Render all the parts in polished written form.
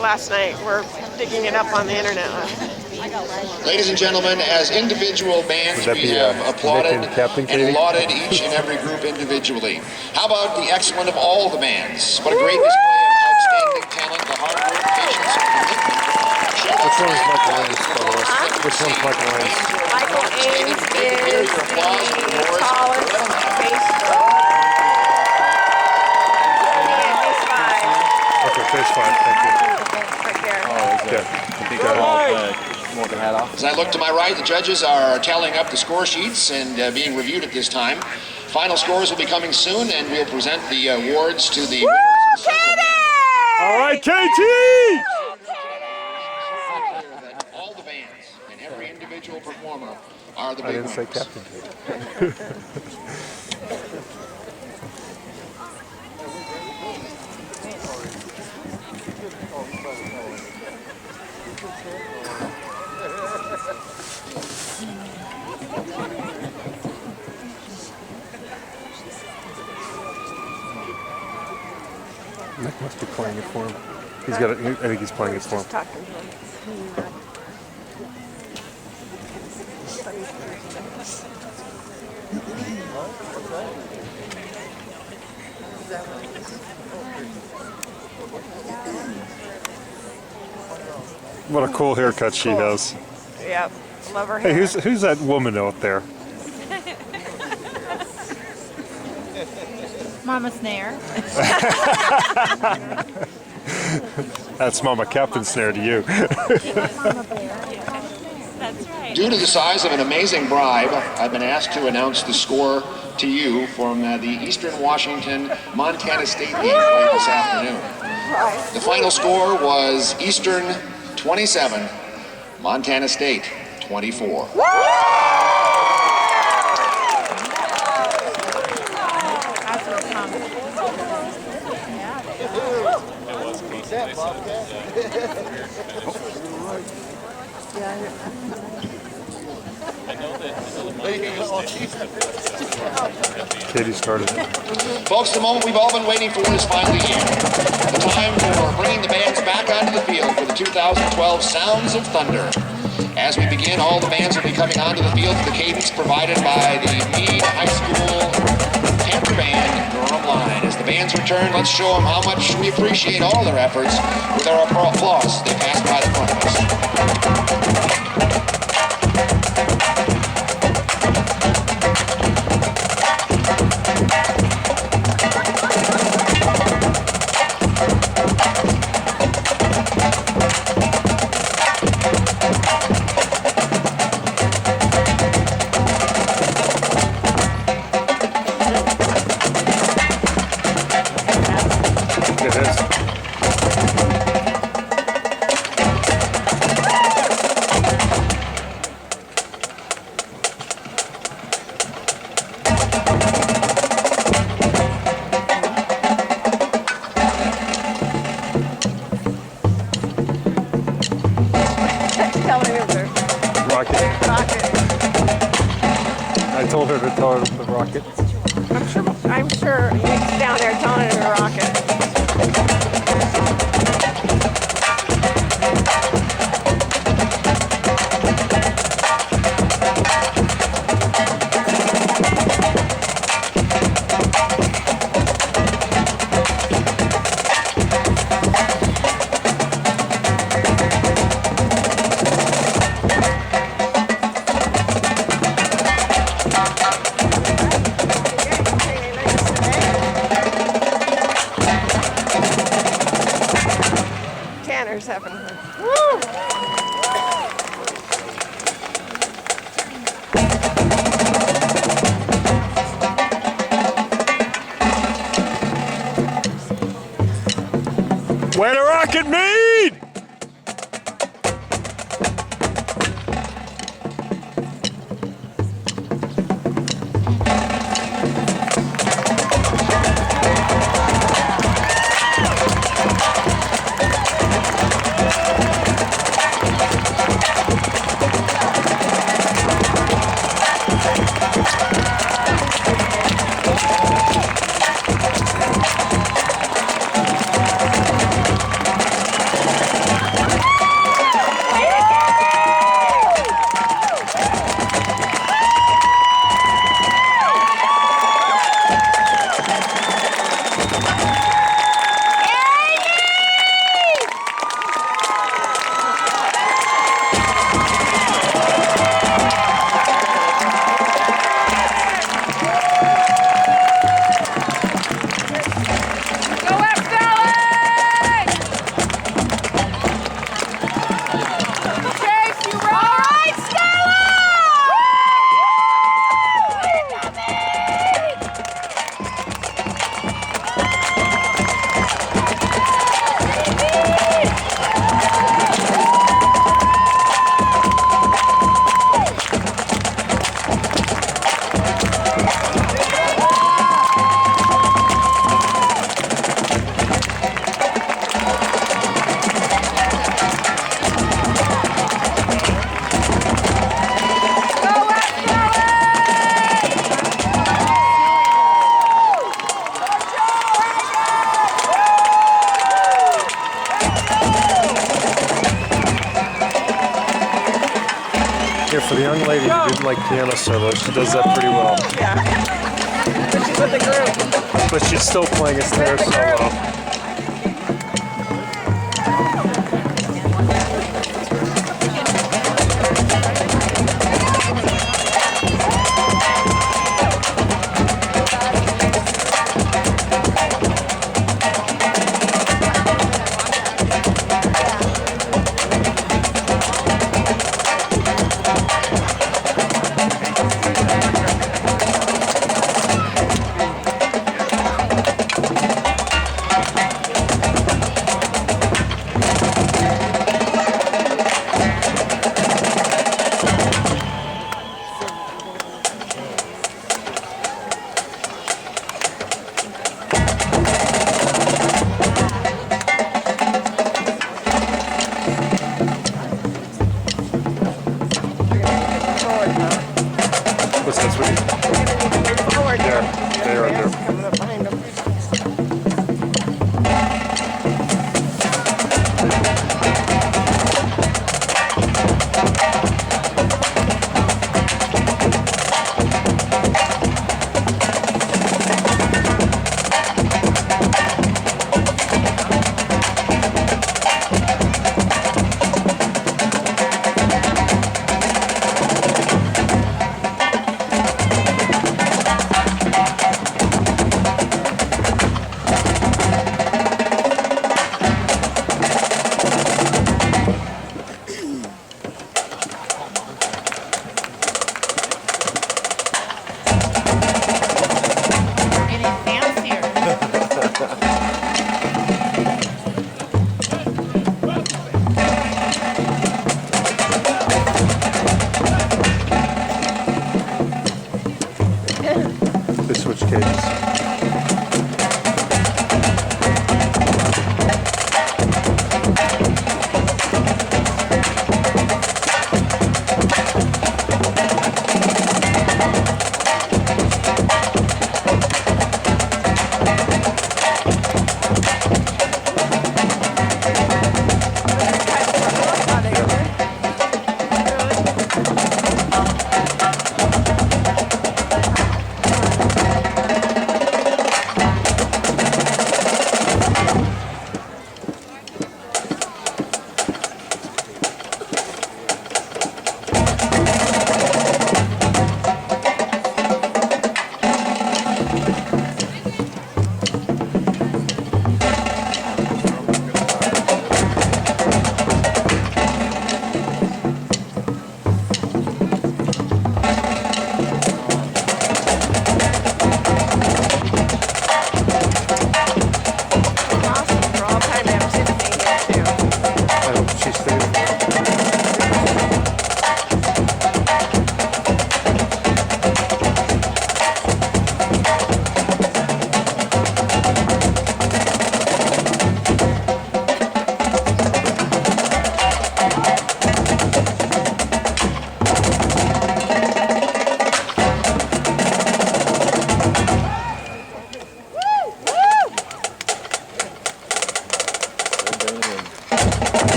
last night. We're digging it up on the internet. Ladies and gentlemen, as individual bands, we have applauded and lauded each and every group individually. How about the excellent of all the bands? What a great display of outstanding talent, the hard work, patience, and commitment. Which one is Michael Ames? Which one's Michael Ames? Michael Ames is the tallest bass player. Okay, phase 5, thank you. Right there. As I look to my right, the judges are tallying up the score sheets and being reviewed at this time. Final scores will be coming soon, and we'll present the awards to the winners. All right, KT! All the bands and every individual performer are the I big didn't say winners. captain. Nick must be playing it for him. He's got it. I think he's playing it for him. Talking to him. What a cool haircut she has. Yep, love her hair. Hey, who's that woman out there? Mama Snare. That's Mama Captain Snare to you. That's right. Due to the size of an amazing bribe, I've been asked to announce the score to you from the Eastern Washington Montana State League played this afternoon. The final score was Eastern 27, Montana State 24. That's what's coming. Katie started. Folks, the moment we've all been waiting for is finally here. The time for bringing the bands back onto the field for the 2012 Sounds of Thunder. As we begin, all the bands will be coming onto the field to the cadence provided by the Mead High School Cantor Band Drumline. As the bands return, let's show them how much we appreciate all their efforts with our applause. They pass by the front of us. It is. Tell me it was a Rocket. rocket. I told her to tell her the rocket. I'm sure Nick's down there telling it a rocket. Tanner's having fun. Woo! Way to rock it, Mead! For the young lady who didn't like piano solos, she does that pretty well. Yeah. But she's with the group. But she's still playing a snare solo. What's that, sweetie? Forward here. They are there. Coming up behind them. Getting fancier. They switch cadence. Awesome. For all time members, it's me here too. I hope she stays.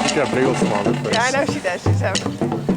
She's got a big old smile on her face. Yeah, I know she does. She's having